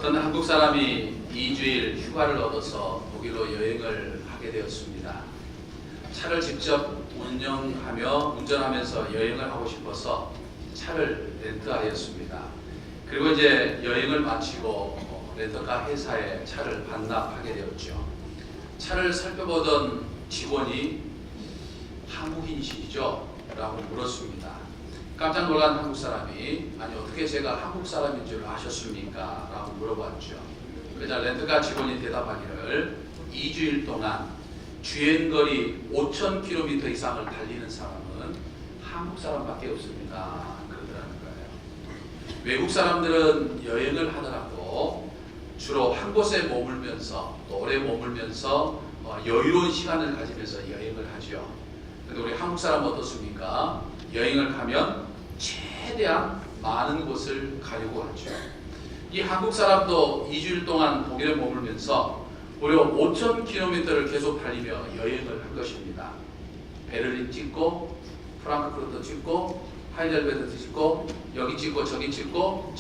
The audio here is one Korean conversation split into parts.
어떤 한국 사람이 2주일 휴가를 얻어서 독일로 여행을 하게 되었습니다. 차를 직접 운전하면서 여행을 하고 싶어서 차를 렌트하였습니다. 그리고 이제 여행을 마치고 렌터카 회사에 차를 반납하게 되었죠. 차를 살펴보던 직원이 한국인이시죠? 라고 물었습니다. 깜짝 놀란 한국 사람이 아니 어떻게 제가 한국 사람인 줄 아셨습니까? 라고 물어봤죠. 그러자 렌터카 직원이 대답하기를 2주일 동안 주행거리 5,000km 이상을 달리는 사람은 한국 사람밖에 없습니다. 그러더라는 거예요. 외국 사람들은 여행을 하더라도 주로 한 곳에 머물면서 또 오래 머물면서 여유로운 시간을 가지면서 여행을 하죠. 그런데 우리 한국 사람은 어떻습니까? 여행을 가면 최대한 많은 곳을 가려고 하죠. 이 한국 사람도 2주일 동안 독일에 머물면서 무려 5,000km를 계속 달리며 여행을 한 것입니다. 베를린 찍고 프랑크푸르트 찍고 하이델베르트 찍고 여기 찍고 저기 찍고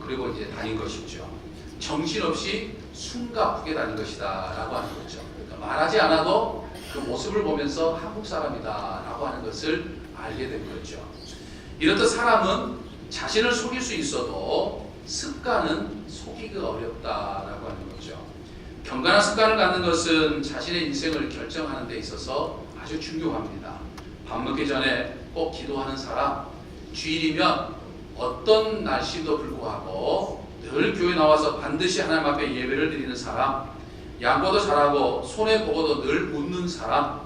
그리고 이제 다닌 것이죠. 정신없이 숨가쁘게 다닌 것이다 라고 하는 거죠. 그러니까 말하지 않아도 그 모습을 보면서 한국 사람이다 라고 하는 것을 알게 된 거죠. 이렇듯 사람은 자신을 속일 수 있어도 습관은 속이기가 어렵다라고 하는 거죠. 경건한 습관을 갖는 것은 자신의 인생을 결정하는 데 있어서 아주 중요합니다. 밥 먹기 전에 꼭 기도하는 사람, 주일이면 어떤 날씨도 불구하고 늘 교회 나와서 반드시 하나님 앞에 예배를 드리는 사람, 양보도 잘하고 손해 보고도 늘 웃는 사람,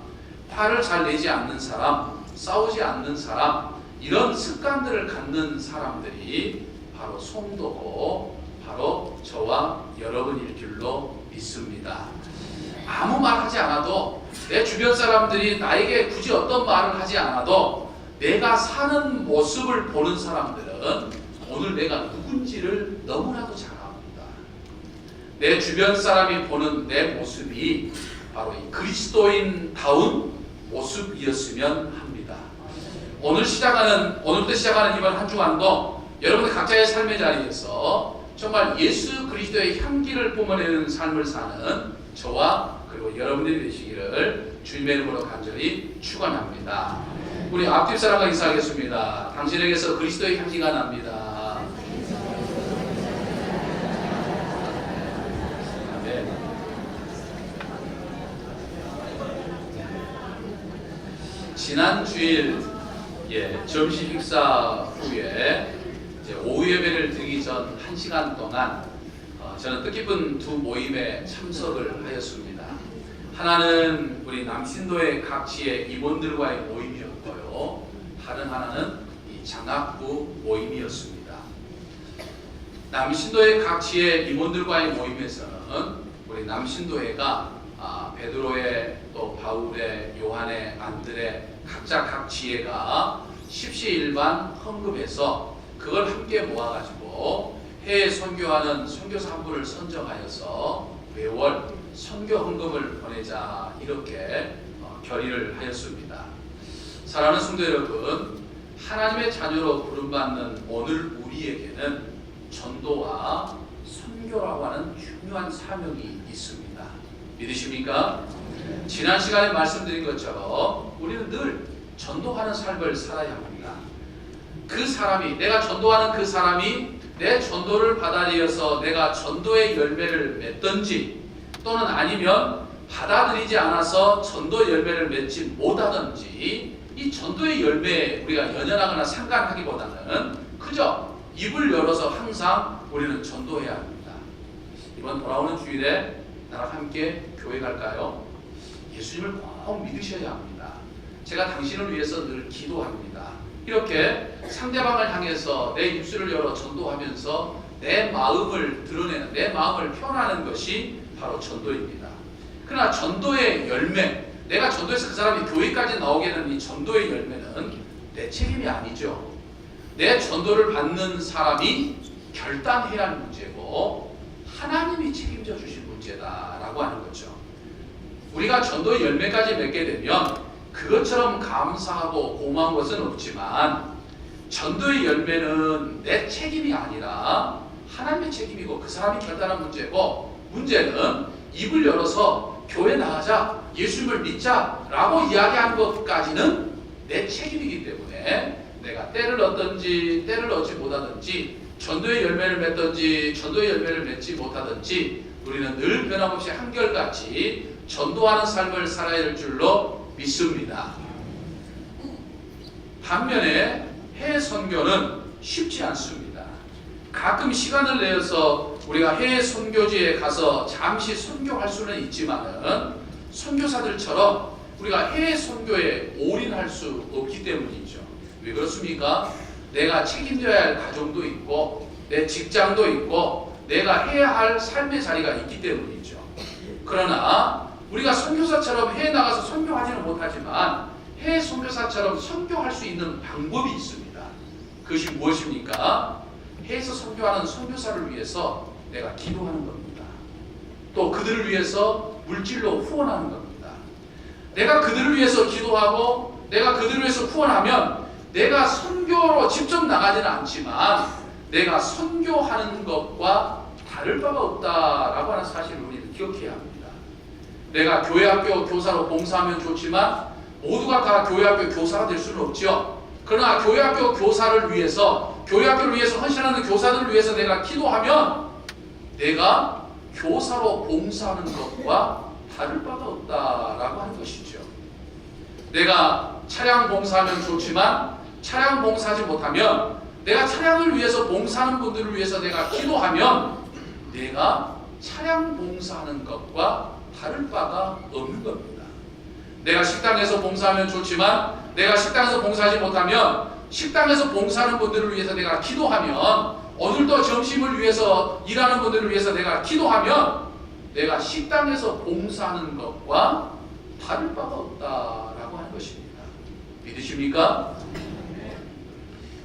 화를 잘 내지 않는 사람, 싸우지 않는 사람, 이런 습관들을 갖는 사람들이 바로 성도고 바로 저와 여러분일 줄로 믿습니다. 아무 말 하지 않아도 내 주변 사람들이 나에게 굳이 어떤 말을 하지 않아도 내가 사는 모습을 보는 사람들은 오늘 내가 누군지를 너무나도 잘 압니다. 내 주변 사람이 보는 내 모습이 바로 이 그리스도인다운 모습이었으면 합니다. 오늘부터 시작하는 이번 한 주간도 여러분들 각자의 삶의 자리에서 정말 예수 그리스도의 향기를 뿜어내는 삶을 사는 저와 그리고 여러분들이 되시기를 주님의 이름으로 간절히 축원합니다. 우리 앞뒤 사람과 인사하겠습니다. 당신에게서 그리스도의 향기가 납니다. 아멘. 지난 주일 점심 식사 후에 이제 오후 예배를 드리기 전 1시간 동안 저는 뜻깊은 두 모임에 참석을 하였습니다. 하나는 우리 남신도의 각지의 임원들과의 모임이었고요. 다른 하나는 이 장학부 모임이었습니다. 남신도의 각지의 임원들과의 모임에서는 우리 남신도회가 베드로의 또 바울의 요한의 안드레 각자 각 지혜가 십시일반 헌금해서 그걸 함께 모아가지고 해외 선교하는 선교사 한 분을 선정하여서 매월 선교 헌금을 보내자 이렇게 결의를 하였습니다. 사랑하는 성도 여러분, 하나님의 자녀로 부름받는 오늘 우리에게는 전도와 선교라고 하는 중요한 사명이 있습니다. 믿으십니까? 지난 시간에 말씀드린 것처럼 우리는 늘 전도하는 삶을 살아야 합니다. 내가 전도하는 그 사람이 내 전도를 받아들여서 내가 전도의 열매를 맺든지 또는 아니면 받아들이지 않아서 전도 열매를 맺지 못하든지 이 전도의 열매에 우리가 연연하거나 상관하기보다는 그저 입을 열어서 항상 우리는 전도해야 합니다. 이번 돌아오는 주일에 나랑 함께 교회 갈까요? 예수님을 꼭 믿으셔야 합니다. 제가 당신을 위해서 늘 기도합니다. 이렇게 상대방을 향해서 내 입술을 열어 전도하면서 내 마음을 드러내는, 내 마음을 표현하는 것이 바로 전도입니다. 그러나 전도의 열매, 내가 전도해서 그 사람이 교회까지 나오게 되는 이 전도의 열매는 내 책임이 아니죠. 내 전도를 받는 사람이 결단해야 하는 문제고 하나님이 책임져 주신 문제다라고 하는 거죠. 우리가 전도의 열매까지 맺게 되면 그것처럼 감사하고 고마운 것은 없지만 전도의 열매는 내 책임이 아니라 하나님의 책임이고 그 사람이 결단한 문제고, 문제는 입을 열어서 교회 나가자, 예수님을 믿자라고 이야기하는 것까지는 내 책임이기 때문에 내가 때를 얻든지 때를 얻지 못하든지, 전도의 열매를 맺든지 전도의 열매를 맺지 못하든지, 우리는 늘 변함없이 한결같이 전도하는 삶을 살아야 할 줄로 믿습니다. 반면에 해외 선교는 쉽지 않습니다. 가끔 시간을 내어서 우리가 해외 선교지에 가서 잠시 선교할 수는 있지만은 선교사들처럼 우리가 해외 선교에 올인할 수 없기 때문이죠. 왜 그렇습니까? 내가 책임져야 할 가정도 있고 내 직장도 있고 내가 해야 할 삶의 자리가 있기 때문이죠. 그러나 우리가 선교사처럼 해외 나가서 선교하지는 못하지만 해외 선교사처럼 선교할 수 있는 방법이 있습니다. 그것이 무엇입니까? 해외에서 선교하는 선교사를 위해서 내가 기도하는 겁니다. 또 그들을 위해서 물질로 후원하는 겁니다. 내가 그들을 위해서 기도하고 내가 그들을 위해서 후원하면 내가 선교로 직접 나가지는 않지만 내가 선교하는 것과 다를 바가 없다라고 하는 사실을 우리는 기억해야 합니다. 내가 교회학교 교사로 봉사하면 좋지만 모두가 다 교회학교 교사가 될 수는 없죠. 그러나 교회학교 교사를 위해서, 교회학교를 위해서 헌신하는 교사들을 위해서 내가 기도하면 내가 교사로 봉사하는 것과 다를 바가 없다라고 하는 것이죠. 내가 차량 봉사하면 좋지만 차량 봉사하지 못하면 내가 차량을 위해서 봉사하는 분들을 위해서 내가 기도하면 내가 차량 봉사하는 것과 다를 바가 없는 겁니다. 내가 식당에서 봉사하면 좋지만 내가 식당에서 봉사하지 못하면 식당에서 봉사하는 분들을 위해서 내가 기도하면, 오늘도 점심을 위해서 일하는 분들을 위해서 내가 기도하면 내가 식당에서 봉사하는 것과 다를 바가 없다라고 하는 것입니다. 믿으십니까?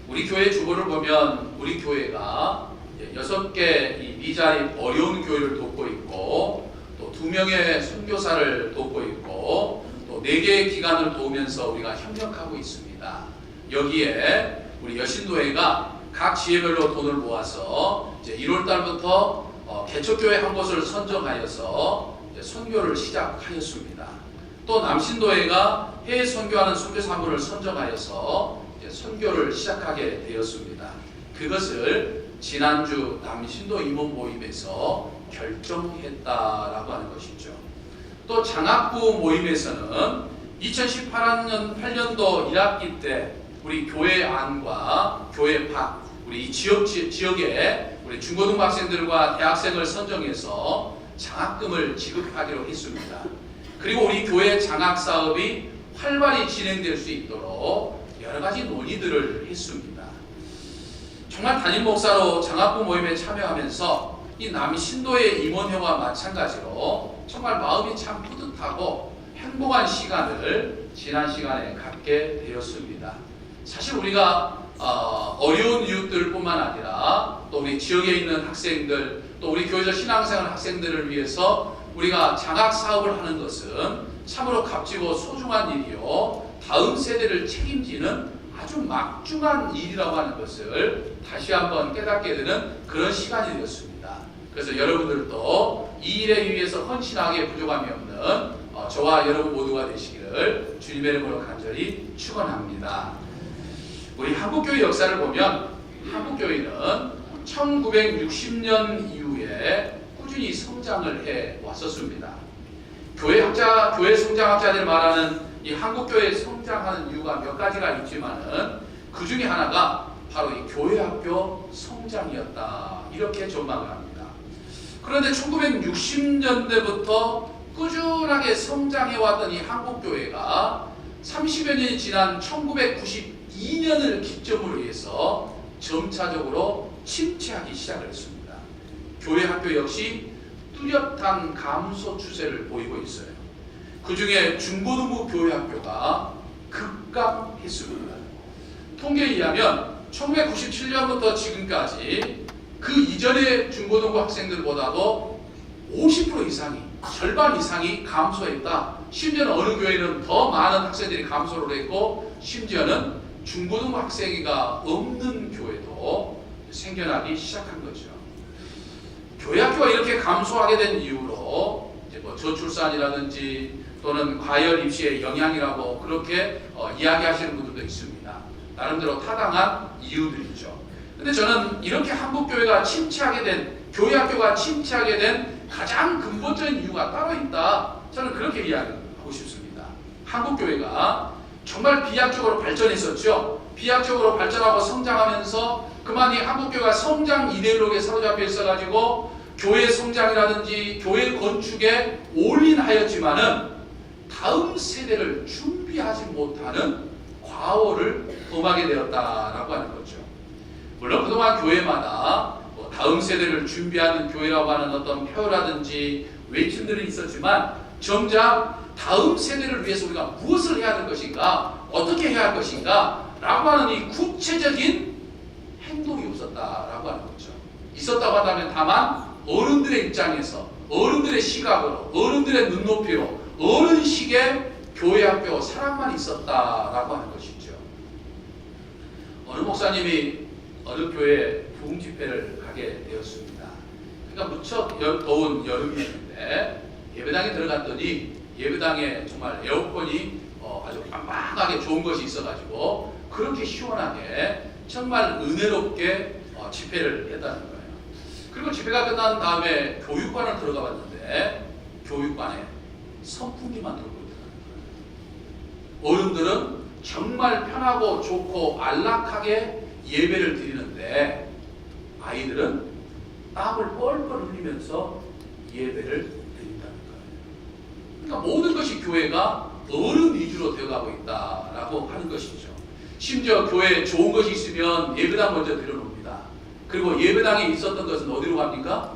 우리 교회 주보를 보면 우리 교회가 6개 미자리 어려운 교회를 돕고 있고 또 2명의 선교사를 돕고 있고 또 4개의 기관을 도우면서 우리가 협력하고 있습니다. 여기에 우리 여신도회가 각 지혜별로 돈을 모아서 이제 1월 달부터 개척교회 한 곳을 선정하여서 이제 선교를 시작하였습니다. 또 남신도회가 해외 선교하는 선교사 한 분을 선정하여서 이제 선교를 시작하게 되었습니다. 그것을 지난주 남신도 임원 모임에서 결정했다라고 하는 것이죠. 또 장학부 모임에서는 2018년도 1학기 때 우리 교회 안과 교회 밖, 우리 이 지역에 우리 중고등부 학생들과 대학생을 선정해서 장학금을 지급하기로 했습니다. 그리고 우리 교회 장학 사업이 활발히 진행될 수 있도록 여러 가지 논의들을 했습니다. 정말 담임 목사로 장학부 모임에 참여하면서 이 남신도의 임원회와 마찬가지로 정말 마음이 참 뿌듯하고 행복한 시간을 지난 시간에 갖게 되었습니다. 사실 우리가 어려운 이웃들뿐만 아니라 또 우리 지역에 있는 학생들, 또 우리 교회에서 신앙생활 학생들을 위해서 우리가 장학 사업을 하는 것은 참으로 값지고 소중한 일이요, 다음 세대를 책임지는 아주 막중한 일이라고 하는 것을 다시 한번 깨닫게 되는 그런 시간이 되었습니다. 그래서 여러분들도 이 일에 위해서 헌신하기에 부족함이 없는 저와 여러분 모두가 되시기를 주님의 이름으로 간절히 축원합니다. 우리 한국교회 역사를 보면 한국교회는 1960년 이후에 꾸준히 성장을 해 왔었습니다. 교회 성장학자들이 말하는 이 한국교회 성장하는 이유가 몇 가지가 있지만은 그 중에 하나가 바로 이 교회학교 성장이었다, 이렇게 전망을 합니다. 그런데 1960년대부터 꾸준하게 성장해왔던 이 한국교회가 30여 년이 지난 1992년을 기점으로 해서 점차적으로 침체하기 시작을 했습니다. 교회학교 역시 뚜렷한 감소 추세를 보이고 있어요. 그 중에 중고등부 교회학교가 급감했습니다. 통계에 의하면 1997년부터 지금까지 그 이전의 중고등부 학생들보다도 50% 이상이, 절반 이상이 감소했다. 심지어는 어느 교회는 더 많은 학생들이 감소를 했고, 심지어는 중고등부 학생이가 없는 교회도 생겨나기 시작한 거죠. 교회 학교가 이렇게 감소하게 된 이유로 이제 뭐 저출산이라든지 또는 과열 입시의 영향이라고 그렇게 이야기하시는 분들도 있습니다. 나름대로 타당한 이유들이죠. 근데 저는 이렇게 한국 교회가 침체하게 된, 교회 학교가 침체하게 된 가장 근본적인 이유가 따로 있다. 저는 그렇게 이야기하고 싶습니다. 한국 교회가 정말 비약적으로 발전했었죠. 비약적으로 발전하고 성장하면서 그만 이 한국 교회가 성장 이데올로기에 사로잡혀 있어가지고 교회 성장이라든지 교회 건축에 올인하였지만은 다음 세대를 준비하지 못하는 과오를 범하게 되었다라고 하는 거죠. 물론 그동안 교회마다 뭐 다음 세대를 준비하는 교회라고 하는 어떤 표라든지 외침들이 있었지만 정작 다음 세대를 위해서 우리가 무엇을 해야 할 것인가, 어떻게 해야 할 것인가 라고 하는 이 구체적인 행동이 없었다라고 하는 거죠. 있었다고 한다면 다만 어른들의 입장에서, 어른들의 시각으로, 어른들의 눈높이로, 어른식의 교회 학교 사랑만 있었다라고 하는 것이죠. 어느 목사님이 어느 교회에 부흥 집회를 가게 되었습니다. 그러니까 무척 더운 여름이었는데 예배당에 들어갔더니 예배당에 정말 에어컨이 아주 빵빵하게 좋은 것이 있어가지고 그렇게 시원하게 정말 은혜롭게 집회를 했다는 거예요. 그리고 집회가 끝난 다음에 교육관을 들어가 봤는데 교육관에 선풍기만 돌고 있더라는 거예요. 어른들은 정말 편하고 좋고 안락하게 예배를 드리는데 아이들은 땀을 뻘뻘 흘리면서 예배를 드린다는 거예요. 그러니까 모든 것이 교회가 어른 위주로 되어가고 있다라고 하는 것이죠. 심지어 교회에 좋은 것이 있으면 예배당 먼저 들여놓습니다. 그리고 예배당에 있었던 것은 어디로 갑니까?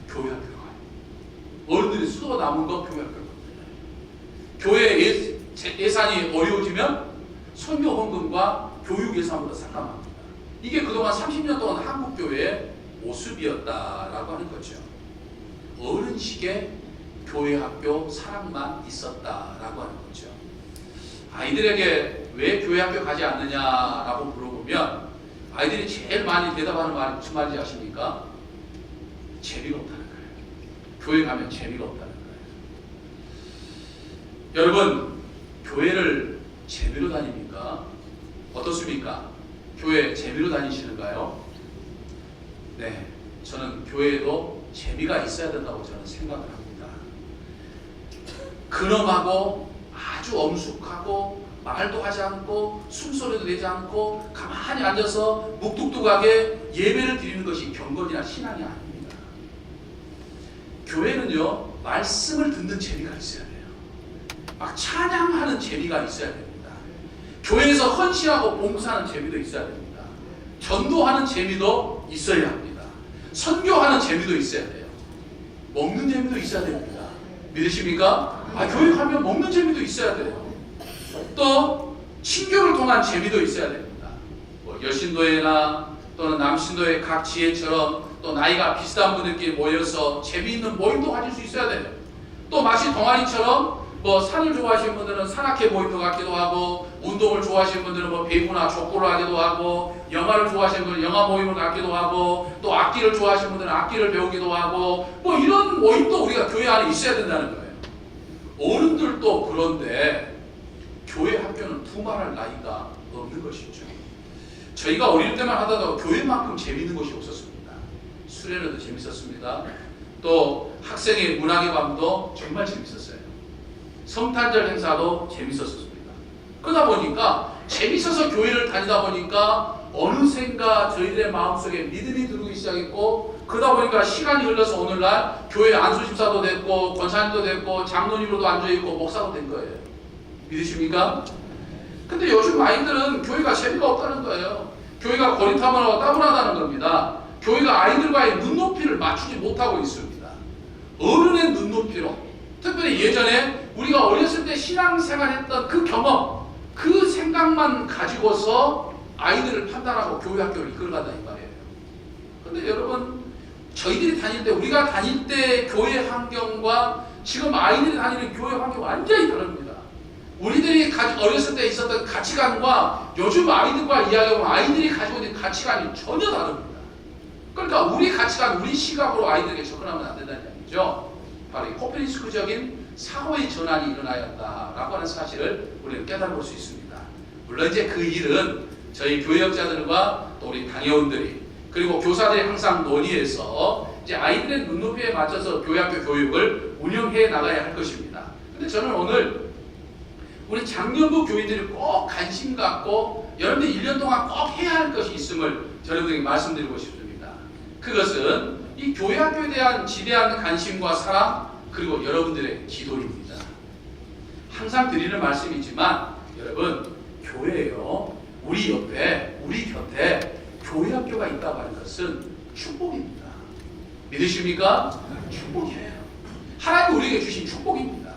교회 학교로 가요. 어른들이 수도 남은 거 교회 학교로 갑니다. 교회 예산이 어려워지면 선교 헌금과 교육 예산보다 삭감합니다. 이게 그동안 30년 동안 한국 교회의 모습이었다라고 하는 거죠. 어른식의 교회 학교 사랑만 있었다라고 하는 거죠. 아이들에게 왜 교회 학교 가지 않느냐라고 물어보면 아이들이 제일 많이 대답하는 말이 무슨 말인지 아십니까? 재미가 없다는 거예요. 교회 가면 재미가 없다는 거예요. 여러분, 교회를 재미로 다닙니까? 어떻습니까? 교회 재미로 다니시는가요? 네, 저는 교회에도 재미가 있어야 된다고 저는 생각을 합니다. 근엄하고 아주 엄숙하고 말도 하지 않고 숨소리도 내지 않고 가만히 앉아서 묵뚝뚝하게 예배를 드리는 것이 경건이나 신앙이 아닙니다. 교회는요, 말씀을 듣는 재미가 있어야 돼요. 막 찬양하는 재미가 있어야 됩니다. 교회에서 헌신하고 봉사하는 재미도 있어야 됩니다. 전도하는 재미도 있어야 합니다. 선교하는 재미도 있어야 돼요. 먹는 재미도 있어야 됩니다. 믿으십니까? 교회 가면 먹는 재미도 있어야 돼요. 또 친교를 통한 재미도 있어야 됩니다. 뭐 여신도회나 또는 남신도회 각 지혜처럼 또 나이가 비슷한 분들끼리 모여서 재미있는 모임도 가질 수 있어야 돼요. 또 마치 동아리처럼 뭐 산을 좋아하시는 분들은 산악회 모임도 갖기도 하고, 운동을 좋아하시는 분들은 뭐 배구나 족구를 하기도 하고, 영화를 좋아하시는 분들은 영화 모임을 갖기도 하고, 또 악기를 좋아하시는 분들은 악기를 배우기도 하고, 뭐 이런 모임도 우리가 교회 안에 있어야 된다는 거예요. 어른들도 그런데 교회 학교는 두말할 나이가 없는 것이죠. 저희가 어릴 때만 하다가 교회만큼 재밌는 것이 없었습니다. 수련회도 재밌었습니다. 또 학생의 문학의 밤도 정말 재밌었어요. 성탄절 행사도 재밌었습니다. 그러다 보니까 재밌어서 교회를 다니다 보니까 어느샌가 저희들의 마음속에 믿음이 들어오기 시작했고, 그러다 보니까 시간이 흘러서 오늘날 교회 안수집사도 됐고 권사님도 됐고 장로님으로도 앉아있고 목사도 된 거예요. 믿으십니까? 근데 요즘 아이들은 교회가 재미가 없다는 거예요. 교회가 고리타분하고 따분하다는 겁니다. 교회가 아이들과의 눈높이를 맞추지 못하고 있습니다. 어른의 눈높이로, 특별히 예전에 우리가 어렸을 때 신앙생활했던 그 경험, 그 생각만 가지고서 아이들을 판단하고 교회 학교를 이끌어간다 이 말이에요. 근데 여러분, 저희들이 다닐 때, 우리가 다닐 때 교회 환경과 지금 아이들이 다니는 교회 환경이 완전히 다릅니다. 우리들이 어렸을 때 있었던 가치관과 요즘 아이들과 이야기하면 아이들이 가지고 있는 가치관이 전혀 다릅니다. 그러니까 우리 가치관, 우리 시각으로 아이들에게 접근하면 안 된다는 이야기죠. 바로 이 코페니쿠스적인 사고의 전환이 일어나였다라고 하는 사실을 우리는 깨달을 수 있습니다. 물론 이제 그 일은 저희 교역자들과 또 우리 강의원들이 그리고 교사들이 항상 논의해서 이제 아이들의 눈높이에 맞춰서 교학교 교육을 운영해 나가야 할 것입니다. 근데 저는 오늘 우리 장년부 교인들이 꼭 관심 갖고 여러분들이 1년 동안 꼭 해야 할 것이 있음을 여러분들에게 말씀드리고 싶습니다. 그것은 이 교회학교에 대한 지대한 관심과 사랑 그리고 여러분들의 기도입니다. 항상 드리는 말씀이지만 여러분 교회요 우리 옆에 우리 곁에 교회학교가 있다고 하는 것은 축복입니다. 믿으십니까? 축복이에요. 하나님 우리에게 주신 축복입니다.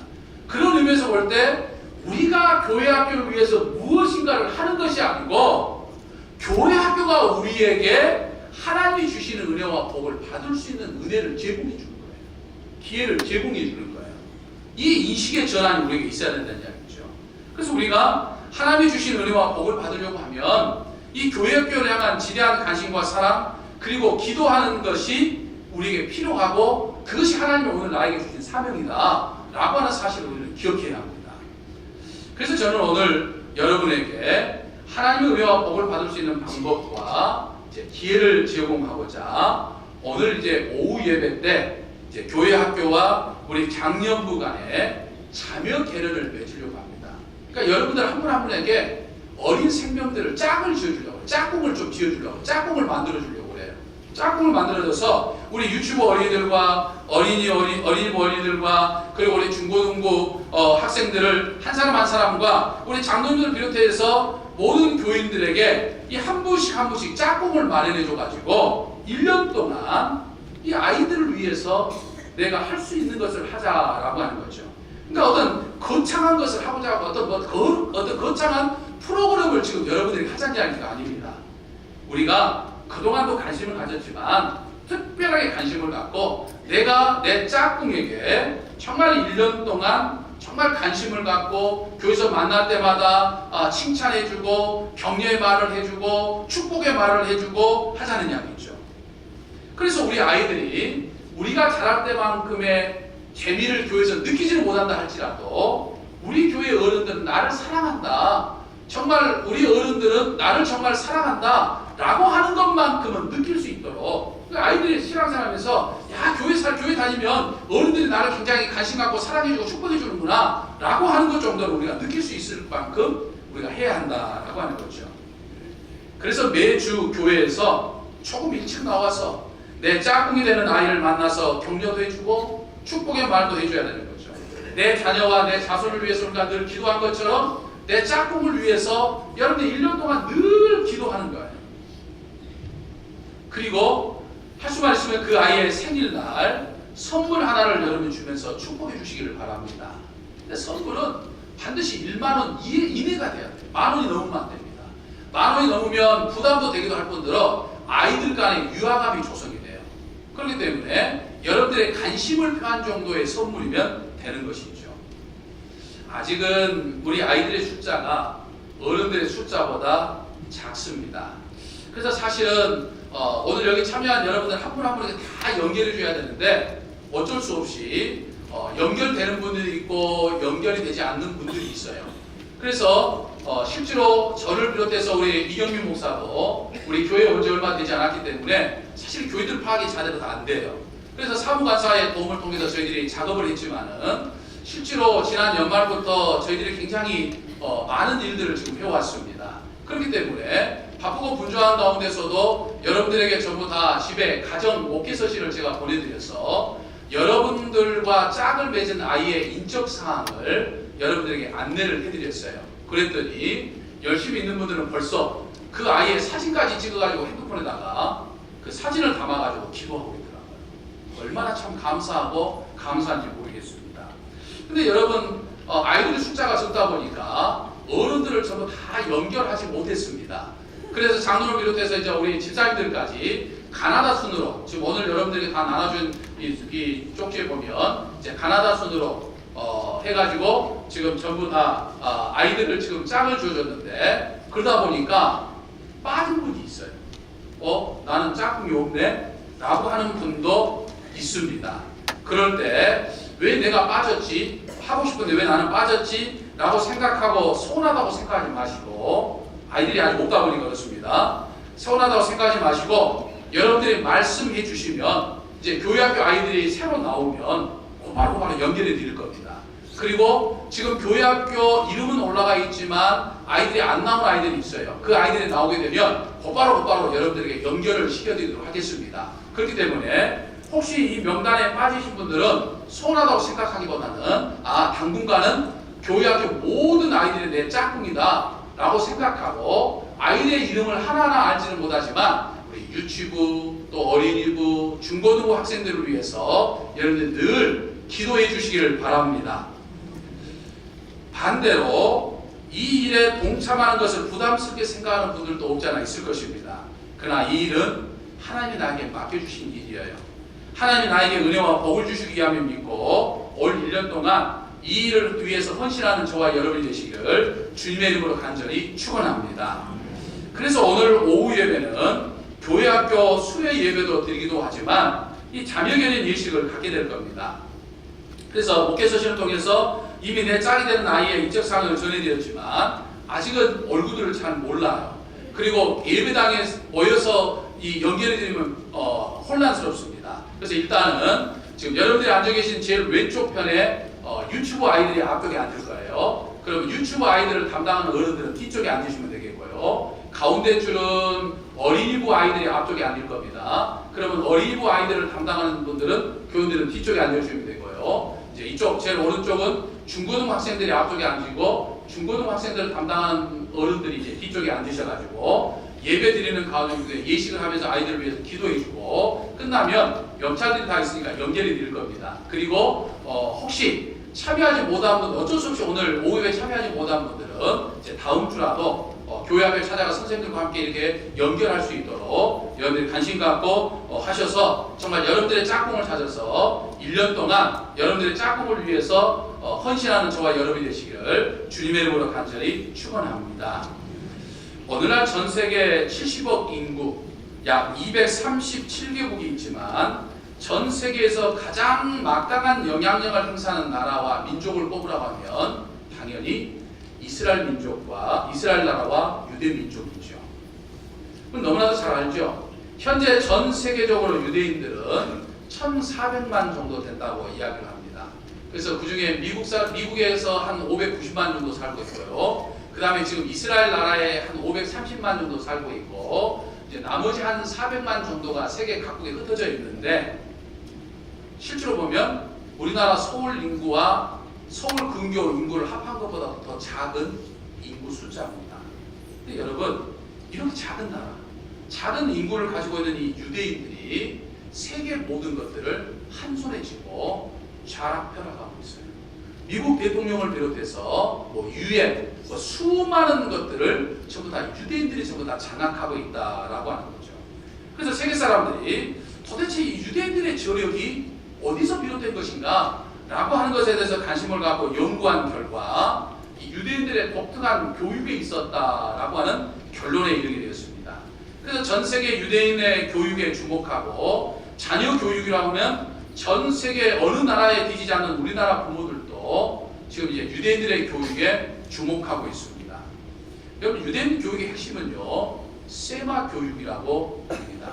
그런 의미에서 볼 때 우리가 교회학교를 위해서 무엇인가를 하는 것이 아니고 교회학교가 우리에게 하나님이 주시는 은혜와 복을 받을 수 있는 은혜를 제공해 주는 거예요. 기회를 제공해 주는 거예요. 이 인식의 전환이 우리에게 있어야 된다는 이야기죠. 그래서 우리가 하나님이 주신 은혜와 복을 받으려고 하면 이 교회학교를 향한 지대한 관심과 사랑 그리고 기도하는 것이 우리에게 필요하고 그것이 하나님이 오늘 나에게 주신 사명이다 라고 하는 사실을 우리는 기억해야 합니다. 그래서 저는 오늘 여러분에게 하나님의 은혜와 복을 받을 수 있는 방법과 이제 기회를 제공하고자 오늘 이제 오후 예배 때 이제 교회 학교와 우리 장년부 간에 자녀 계련을 맺으려고 합니다. 그러니까 여러분들 한 분 한 분에게 어린 생명들을 짝을 지어주려고, 짝꿍을 좀 지어주려고, 짝꿍을 만들어주려고 그래요. 짝꿍을 만들어줘서 우리 유치부 어린이들과 어린이부 어린이들과 그리고 우리 중고등부 학생들을 한 사람 한 사람과 우리 장로님들을 비롯해서 모든 교인들에게 이 한 분씩 한 분씩 짝꿍을 마련해줘가지고 1년 동안 이 아이들을 위해서 내가 할 수 있는 것을 하자라고 하는 거죠. 그러니까 어떤 거창한 것을 하고자 하고 어떤 거창한 프로그램을 지금 여러분들이 하자는 이야기가 아닙니다. 우리가 그동안도 관심을 가졌지만 특별하게 관심을 갖고 내가 내 짝꿍에게 정말 1년 동안 정말 관심을 갖고 교회에서 만날 때마다 칭찬해주고 격려의 말을 해주고 축복의 말을 해주고 하자는 이야기죠. 그래서 우리 아이들이 우리가 자랄 때만큼의 재미를 교회에서 느끼지는 못한다 할지라도 우리 교회 어른들은 나를 사랑한다. 정말 우리 어른들은 나를 정말 사랑한다 라고 하는 것만큼은 느낄 수 있도록 아이들이 신앙생활하면서 야 교회 다니면 어른들이 나를 굉장히 관심 갖고 사랑해주고 축복해주는구나 라고 하는 것 정도로 우리가 느낄 수 있을 만큼 우리가 해야 한다라고 하는 거죠. 그래서 매주 교회에서 조금 일찍 나와서 내 짝꿍이 되는 아이를 만나서 격려도 해주고 축복의 말도 해줘야 되는 거죠. 내 자녀와 내 자손을 위해서 우리가 늘 기도한 것처럼 내 짝꿍을 위해서 여러분들 1년 동안 늘 기도하는 거예요. 그리고 할 수만 있으면 그 아이의 생일날 선물 하나를 여러분 주면서 축복해 주시기를 바랍니다. 근데 선물은 반드시 1만 원 이내가 돼야 돼요. 만 원이 넘으면 안 됩니다. 만 원이 넘으면 부담도 되기도 할 뿐더러 아이들 간의 유화감이 조성이 돼요. 그렇기 때문에 여러분들의 관심을 표한 정도의 선물이면 되는 것이죠. 아직은 우리 아이들의 숫자가 어른들의 숫자보다 작습니다. 그래서 사실은 오늘 여기 참여한 여러분들 한 분 한 분에게 다 연결해 줘야 되는데 어쩔 수 없이 연결되는 분들이 있고 연결이 되지 않는 분들이 있어요. 그래서 실제로 저를 비롯해서 우리 이경민 목사도 우리 교회 온 지 얼마 되지 않았기 때문에 사실 교회들 파악이 제대로 다 안 돼요. 그래서 사무관사의 도움을 통해서 저희들이 작업을 했지만은 실제로 지난 연말부터 저희들이 굉장히 많은 일들을 지금 해왔습니다. 그렇기 때문에 바쁘고 분주한 가운데서도 여러분들에게 전부 다 집에 가정 목회서신을 제가 보내드려서 여러분들과 짝을 맺은 아이의 인적 사항을 여러분들에게 안내를 해드렸어요. 그랬더니 열심히 있는 분들은 벌써 그 아이의 사진까지 찍어가지고 핸드폰에다가 그 사진을 담아가지고 기도하고 있더라고요. 얼마나 참 감사하고 감사한지 모르겠습니다. 근데 여러분 아이들의 숫자가 적다 보니까 어른들을 전부 다 연결하지 못했습니다. 그래서 장로를 비롯해서 이제 우리 집사님들까지 가나다 순으로 지금 오늘 여러분들이 다 나눠준 이 쪽지에 보면 이제 가나다 순으로 해가지고 지금 전부 다 아이들을 지금 짝을 주어줬는데 그러다 보니까 빠진 분이 있어요. 나는 짝꿍이 없네 라고 하는 분도 있습니다. 그럴 때 왜 내가 빠졌지? 하고 싶은데 왜 나는 빠졌지? 라고 생각하고 서운하다고 생각하지 마시고, 아이들이 아직 못 가보니까 그렇습니다. 서운하다고 생각하지 마시고 여러분들이 말씀해 주시면 이제 교회학교 아이들이 새로 나오면 바로 연결해 드릴 겁니다. 그리고 지금 교회학교 이름은 올라가 있지만 아이들이 안 나온 아이들이 있어요. 그 아이들이 나오게 되면 곧바로 여러분들에게 연결을 시켜드리도록 하겠습니다. 그렇기 때문에 혹시 이 명단에 빠지신 분들은 서운하다고 생각하기보다는 당분간은 교회학교 모든 아이들이 내 짝꿍이다 라고 생각하고, 아이들의 이름을 하나하나 알지는 못하지만 우리 유치부 또 어린이부 중고등부 학생들을 위해서 여러분들 늘 기도해 주시기를 바랍니다. 반대로 이 일에 동참하는 것을 부담스럽게 생각하는 분들도 없지 않아 있을 것입니다. 그러나 이 일은 하나님이 나에게 맡겨주신 일이에요. 하나님이 나에게 은혜와 복을 주시기 위함을 믿고 올 1년 동안 이 일을 위해서 헌신하는 저와 여러분이 되시기를 주님의 이름으로 간절히 축원합니다. 그래서 오늘 오후 예배는 교회학교 수요 예배도 드리기도 하지만 이 자녀결연 예식을 갖게 될 겁니다. 그래서 목회서신을 통해서 이미 내 짝이 되는 아이의 인적사항을 전해드렸지만 아직은 얼굴들을 잘 몰라요. 그리고 예배당에 모여서 이 연결해 드리면 혼란스럽습니다. 그래서 일단은 지금 여러분들이 앉아 계신 제일 왼쪽 편에 유튜브 아이들이 앞쪽에 앉을 거예요. 그러면 유튜브 아이들을 담당하는 어른들은 뒤쪽에 앉으시면 되겠고요. 가운데 줄은 어린이부 아이들이 앞쪽에 앉을 겁니다. 그러면 어린이부 아이들을 담당하는 분들은 교원들은 뒤쪽에 앉아주시면 되고요. 이제 이쪽 제일 오른쪽은 중고등 학생들이 앞쪽에 앉으고 중고등 학생들을 담당하는 어른들이 이제 뒤쪽에 앉으셔가지고 예배 드리는 가운데 예식을 하면서 아이들을 위해서 기도해주고 끝나면 영차들이 다 있으니까 연결해 드릴 겁니다. 그리고 혹시 참여하지 못한 분들, 어쩔 수 없이 오늘 오후에 참여하지 못한 분들은 이제 다음 주라도 교회 앞에 찾아가 선생님들과 함께 이렇게 연결할 수 있도록 여러분들이 관심 갖고 하셔서 정말 여러분들의 짝꿍을 찾아서 1년 동안 여러분들의 짝꿍을 위해서 헌신하는 저와 여러분이 되시기를 주님의 이름으로 간절히 축원합니다. 오늘날 전 세계 70억 인구, 약 237개국이 있지만 전 세계에서 가장 막강한 영향력을 행사하는 나라와 민족을 뽑으라고 하면 당연히 이스라엘 민족과 이스라엘 나라와 유대 민족이죠. 그럼 너무나도 잘 알죠. 현재 전 세계적으로 유대인들은 1,400만 정도 된다고 이야기를 합니다. 그래서 그 중에 미국에서 한 590만 정도 살고 있고요. 그 다음에 지금 이스라엘 나라에 한 530만 정도 살고 있고, 이제 나머지 한 400만 정도가 세계 각국에 흩어져 있는데, 실제로 보면 우리나라 서울 인구와 서울 근교 인구를 합한 것보다 더 작은 인구 숫자입니다. 근데 여러분, 이렇게 작은 나라, 작은 인구를 가지고 있는 이 유대인들이 세계 모든 것들을 한 손에 쥐고 좌락펴락하고 있어요. 미국 대통령을 비롯해서 UN, 수많은 것들을 전부 다 유대인들이 전부 다 장악하고 있다라고 하는 거죠. 그래서 세계 사람들이 도대체 이 유대인들의 저력이 어디서 비롯된 것인가 라고 하는 것에 대해서 관심을 갖고 연구한 결과 이 유대인들의 독특한 교육에 있었다라고 하는 결론에 이르게 되었습니다. 그래서 전 세계 유대인의 교육에 주목하고, 자녀 교육이라고 하면 전 세계 어느 나라에 뒤지지 않는 우리나라 부모들도 지금 이제 유대인들의 교육에 주목하고 있습니다. 여러분, 유대인 교육의 핵심은요, 세마 교육이라고 합니다.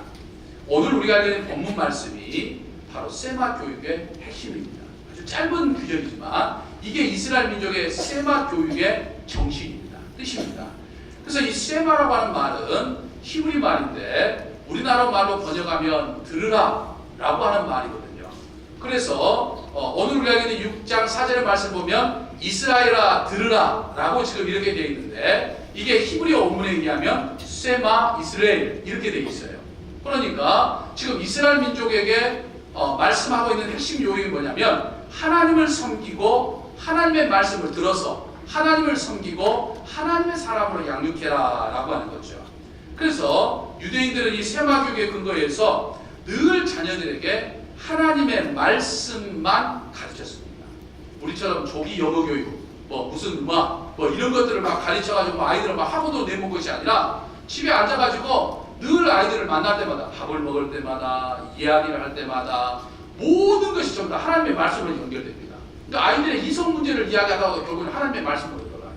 오늘 우리가 알게 된 본문 말씀이 바로 세마 교육의 핵심입니다. 아주 짧은 구절이지만 이게 이스라엘 민족의 세마 교육의 정신입니다. 뜻입니다. 그래서 이 세마라고 하는 말은 히브리 말인데 우리나라 말로 번역하면 들으라 라고 하는 말이거든요. 그래서 오늘 우리가 알게 된 6장 4절의 말씀 보면 이스라엘아 들으라 라고 지금 이렇게 되어 있는데, 이게 히브리어 원문에 의하면 세마 이스라엘 이렇게 되어 있어요. 그러니까 지금 이스라엘 민족에게 말씀하고 있는 핵심 요인이 뭐냐면, 하나님을 섬기고 하나님의 말씀을 들어서 하나님을 섬기고 하나님의 사람으로 양육해라 라고 하는 거죠. 그래서 유대인들은 이 세마교육에 근거해서 늘 자녀들에게 하나님의 말씀만 가르쳤습니다. 우리처럼 조기 영어 교육, 무슨 음악, 이런 것들을 막 가르쳐가지고 아이들을 막 학원도 내본 것이 아니라 집에 앉아가지고 늘 아이들을 만날 때마다, 밥을 먹을 때마다, 이야기를 할 때마다 모든 것이 전부 다 하나님의 말씀으로 연결됩니다. 그러니까 아이들의 이성 문제를 이야기하다가 결국은 하나님의 말씀으로 들어가요.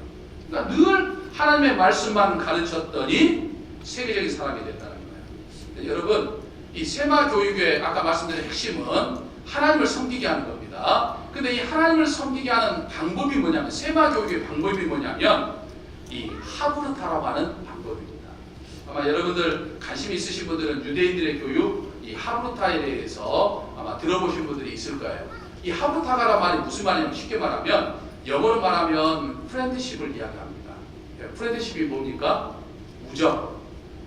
그러니까 늘 하나님의 말씀만 가르쳤더니 세계적인 사람이 됐다는 거예요. 여러분, 이 세마 교육의 아까 말씀드린 핵심은 하나님을 섬기게 하는 겁니다. 근데 이 하나님을 섬기게 하는 방법이 뭐냐면, 세마 교육의 방법이 뭐냐면 이 하브르타라고 하는 방법입니다. 아마 여러분들 관심 있으신 분들은 유대인들의 교육, 이 하브르타에 대해서 아마 들어보신 분들이 있을 거예요. 이 하브르타가란 말이 무슨 말이냐면, 쉽게 말하면 영어로 말하면 프렌드십을 이야기합니다. 프렌드십이 뭡니까? 우정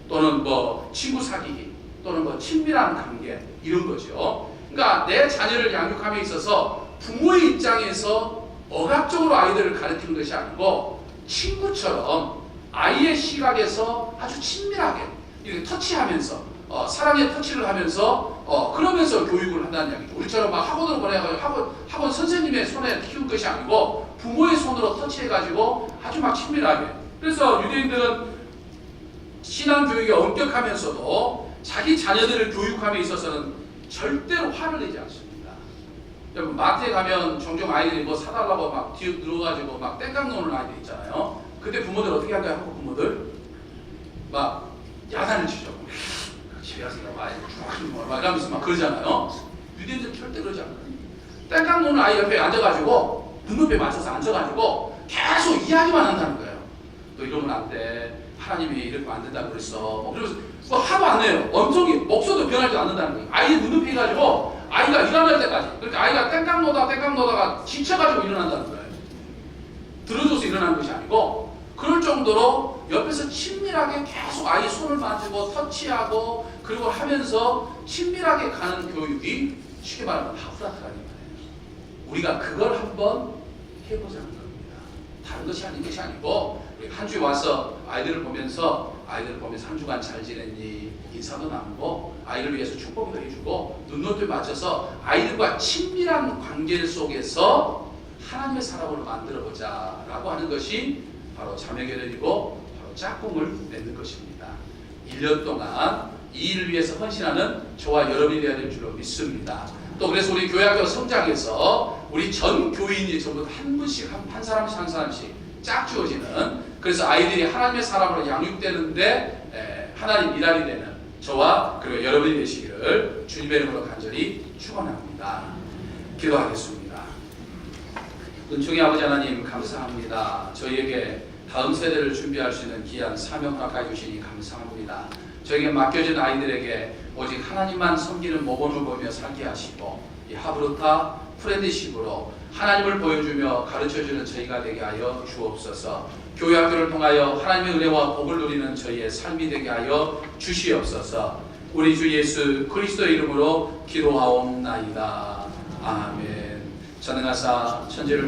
또는 뭐 친구 사귀기 또는 뭐 친밀한 관계, 이런 거죠. 그러니까 내 자녀를 양육함에 있어서 부모의 입장에서 억압적으로 아이들을 가르치는 것이 아니고 친구처럼 아이의 시각에서 아주 친밀하게 이렇게 터치하면서 사랑의 터치를 하면서 그러면서 교육을 한다는 이야기죠. 우리처럼 막 학원으로 보내가지고 학원 선생님의 손에 키운 것이 아니고 부모의 손으로 터치해가지고 아주 막 친밀하게. 그래서 유대인들은 신앙교육이 엄격하면서도 자기 자녀들을 교육함에 있어서는 절대로 화를 내지 않습니다. 여러분, 마트에 가면 종종 아이들이 뭐 사달라고 막 뒤에 들어가지고 막 땡깡 노는 아이들 있잖아요. 그때 부모들 어떻게 할까요? 한국 부모들 막 야단을 치죠. 집에 가서 막 이러면서 막 그러잖아요. 유대인들 절대 그러지 않아요. 땡깡 노는 아이 옆에 앉아가지고 눈높이에 맞춰서 앉아가지고 계속 이야기만 한다는 거예요. 너 이러면 안 돼. 하나님이 이렇게 안 된다고 그랬어. 뭐 그러면서 뭐 하도 안 내요. 엄청이 목소리도 변하지 않는다는 거예요. 아이 눈높이 가지고 아이가 일어날 때까지. 그러니까 아이가 땡깡 노다가 지쳐가지고 일어난다는 거예요. 들어줘서 일어나는 것이 아니고, 그럴 정도로 옆에서 친밀하게 계속 아이 손을 만지고 터치하고 그리고 하면서 친밀하게 가는 교육이 쉽게 말하면 하브라타라는 거예요. 우리가 그걸 한번 해보자는 겁니다. 다른 것이 아닌 것이 아니고, 한 주에 와서 아이들을 보면서 한 주간 잘 지냈니? 인사도 나누고 아이를 위해서 축복도 해주고 눈높이에 맞춰서 아이들과 친밀한 관계 속에서 하나님의 사람으로 만들어보자 라고 하는 것이 바로 자매교련이고 바로 짝꿍을 맺는 것입니다. 1년 동안 이 일을 위해서 헌신하는 저와 여러분이 되어야 될 줄로 믿습니다. 또 그래서 우리 교회학교 성장에서 우리 전 교인이 전부 한 분씩 한 사람씩 짝 지어지는, 그래서 아이들이 하나님의 사람으로 양육되는데 하나님 일할이 되는 저와 그리고 여러분이 되시기를 주님의 이름으로 간절히 축원합니다. 기도하겠습니다. 은총의 아버지 하나님, 감사합니다. 저희에게 다음 세대를 준비할 수 있는 귀한 사명을 아까 주시니 감사합니다. 저에게 맡겨진 아이들에게 오직 하나님만 섬기는 모범을 보며 살게 하시고 이 하브르타 프렌드십으로 하나님을 보여주며 가르쳐주는 저희가 되게 하여 주옵소서. 교회학교를 통하여 하나님의 은혜와 복을 누리는 저희의 삶이 되게 하여 주시옵소서. 우리 주 예수 그리스도의 이름으로 기도하옵나이다. 아멘. 전능하사 천지를